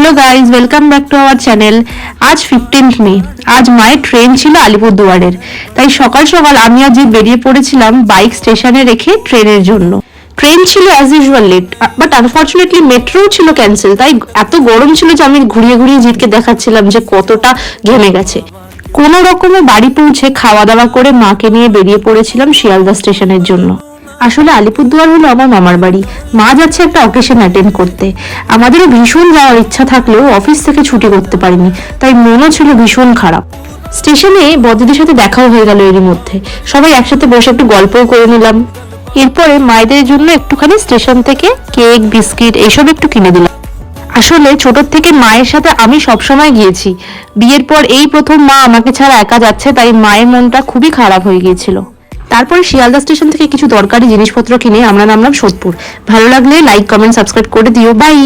Hello guys, welcome back to our channel. আজ 15th মে। আজ মায়ের ট্রেন ছিল আলিপুরদুয়ারের, তাই সকাল সকাল আমি আজ বেরিয়ে পড়েছিলাম বাইক স্টেশনে রেখে ট্রেনের জন্য। ট্রেন ছিল as usual late, but unfortunately মেট্রোও ছিল ক্যান্সেল। তাই এত গরম ছিল যে আমি ঘুরিয়ে ঘুরিয়ে জিতকে দেখাচ্ছিলাম যে কতটা ঘেমে গেছে। কোনো রকমে বাড়ি পৌঁছে খাওয়া দাওয়া করে মাকে নিয়ে বেরিয়ে পড়েছিলাম শিয়ালদা স্টেশনের জন্য। আসলে আলিপুরদুয়ার হলো আমার মামার বাড়ি। মা যাচ্ছে একটা অকেশন অ্যাটেন্ড করতে। আমাদেরও ভীষণ যাওয়ার ইচ্ছা থাকলেও অফিস থেকে ছুটি করতে পারিনি, তাই মনও ছিল ভীষণ খারাপ। স্টেশনে বদিদের সাথে দেখাও হয়ে গেল এরই মধ্যে। সবাই একসাথে বসে একটু গল্পও করে নিলাম। এরপরে মায়েদের জন্য একটুখানি স্টেশন থেকে কেক বিস্কিট এইসব একটু কিনে দিলাম। আসলে ছোট থেকে মায়ের সাথে আমি সবসময় গিয়েছি। বিয়ের পর এই প্রথম মা আমাকে ছাড়া একা যাচ্ছে, তাই মায়ের মনটা খুবই খারাপ হয়ে গিয়েছিল। তারপরে শিয়ালদা স্টেশন থেকে কিছু দরকারি জিনিসপত্র কিনে আমরা নামলাম সোদপুর। ভালো লাগলে লাইক কমেন্ট সাবস্ক্রাইব করে দিও। বাই।